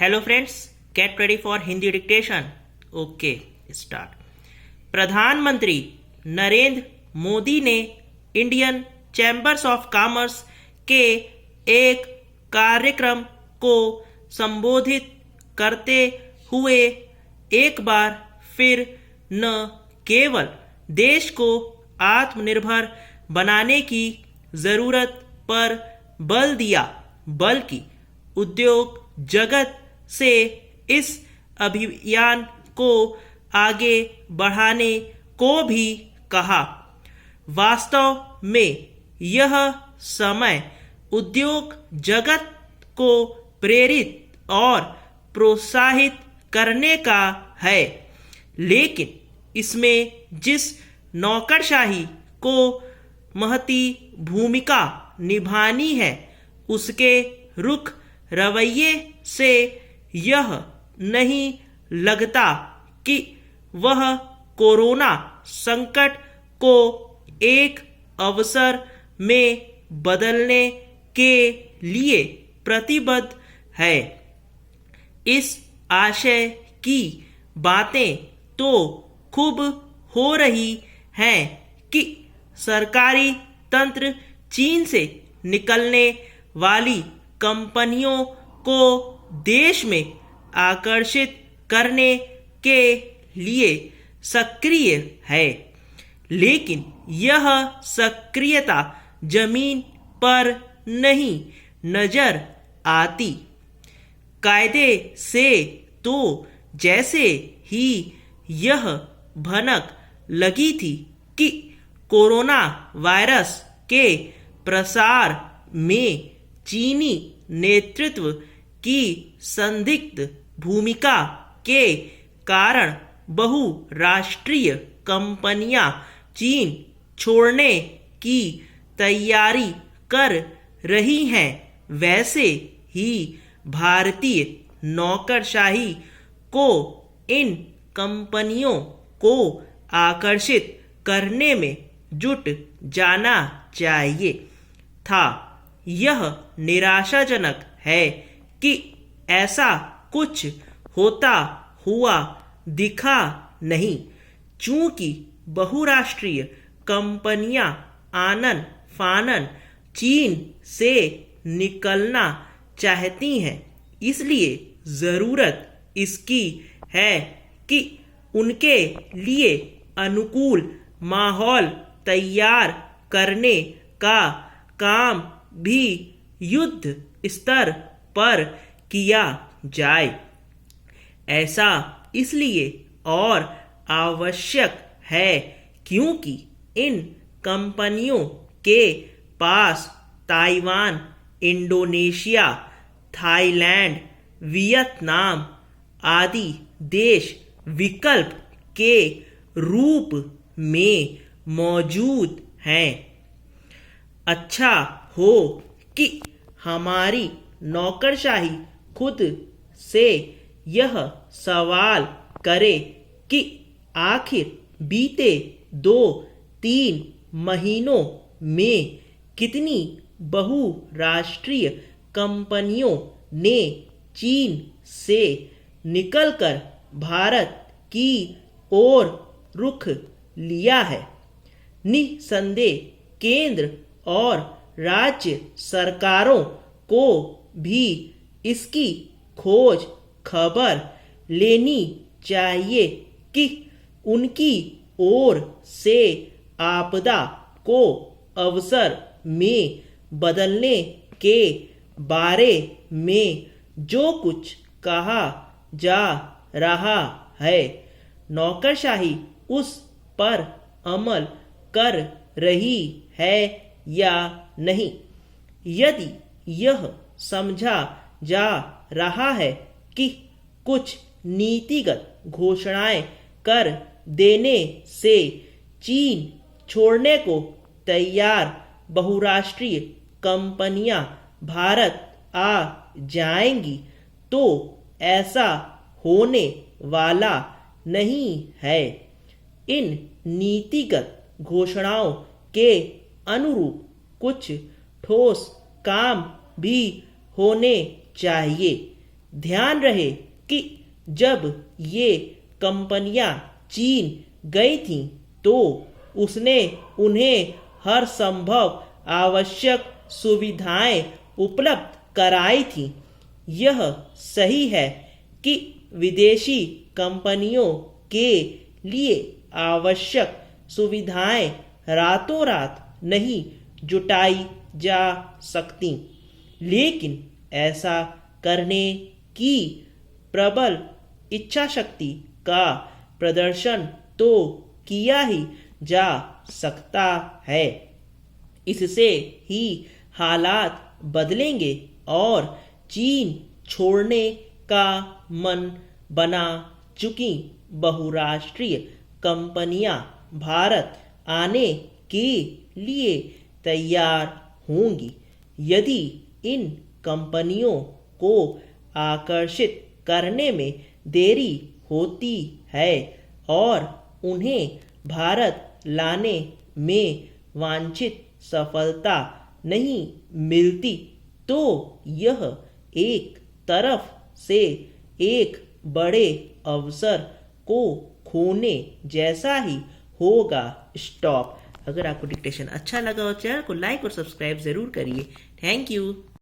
Hello friends, get ready for Hindi dictation. Okay, start. प्रधानमंत्री नरेंद्र मोदी ने Indian chambers of commerce के एक कार्यक्रम को संबोधित करते हुए एक बार फिर न केवल देश को आत्मनिर्भर बनाने की ज़रूरत पर बल दिया, बल्कि उद्योग जगत से इस अभियान को आगे बढ़ाने को भी कहा। वास्तव में यह समय उद्योग जगत को प्रेरित और प्रोत्साहित करने का है, लेकिन इसमें जिस नौकरशाही को महती भूमिका निभानी है, उसके रुख रवैये से यह नहीं लगता कि वह कोरोना संकट को एक अवसर में बदलने के लिए प्रतिबद्ध है। इस आशय की बातें तो खूब हो रही हैं कि सरकारी तंत्र चीन से निकलने वाली कंपनियों को देश में आकर्षित करने के लिए सक्रिय है, लेकिन यह सक्रियता जमीन पर नहीं नजर आती। कायदे से तो जैसे ही यह भनक लगी थी कि कोरोना वायरस के प्रसार में चीनी नेतृत्व की संदिग्ध भूमिका के कारण बहुराष्ट्रीय कंपनियां चीन छोड़ने की तैयारी कर रही हैं, वैसे ही भारतीय नौकरशाही को इन कंपनियों को आकर्षित करने में जुट जाना चाहिए था। यह निराशाजनक है कि ऐसा कुछ होता हुआ दिखा नहीं, चूंकि बहुराष्ट्रीय कंपनियां आनन फानन चीन से निकलना चाहती हैं। इसलिए ज़रूरत इसकी है कि उनके लिए अनुकूल माहौल तैयार करने का काम भी युद्ध स्तर पर किया जाए। ऐसा इसलिए और आवश्यक है क्योंकि इन कंपनियों के पास ताइवान, इंडोनेशिया, थाईलैंड, वियतनाम आदि देश विकल्प के रूप में मौजूद हैं। अच्छा हो कि हमारी नौकरशाही खुद से यह सवाल करे कि आखिर बीते 2-3 महीनों में कितनी बहुराष्ट्रीय कंपनियों ने चीन से निकलकर भारत की ओर रुख लिया है। निसंदेह केंद्र और राज्य सरकारों को भी इसकी खोज खबर लेनी चाहिए कि उनकी ओर से आपदा को अवसर में बदलने के बारे में जो कुछ कहा जा रहा है, नौकरशाही उस पर अमल कर रही है या नहीं। यदि यह समझा जा रहा है कि कुछ नीतिगत घोषणाएं कर देने से चीन छोड़ने को तैयार बहुराष्ट्रीय कंपनियां भारत आ जाएंगी, तो ऐसा होने वाला नहीं है। इन नीतिगत घोषणाओं के अनुरूप कुछ ठोस काम भी होने चाहिए। ध्यान रहे कि जब ये कंपनियां चीन गई थीं तो उसने उन्हें हर संभव आवश्यक सुविधाएं उपलब्ध कराई थी। यह सही है कि विदेशी कंपनियों के लिए आवश्यक सुविधाएं रातों रात नहीं जुटाई जा सकती, लेकिन ऐसा करने की प्रबल इच्छा शक्ति का प्रदर्शन तो किया ही जा सकता है। इससे ही हालात बदलेंगे और चीन छोड़ने का मन बना चुकी बहुराष्ट्रीय कंपनियां भारत आने के लिए तैयार होंगी। यदि इन कंपनियों को आकर्षित करने में देरी होती है और उन्हें भारत लाने में वांछित सफलता नहीं मिलती तो यह एक तरफ से एक बड़े अवसर को खोने जैसा ही होगा। स्टॉप। अगर आपको डिक्टेशन अच्छा लगा हो चैनल को लाइक और सब्सक्राइब जरूर करिए। Thank you.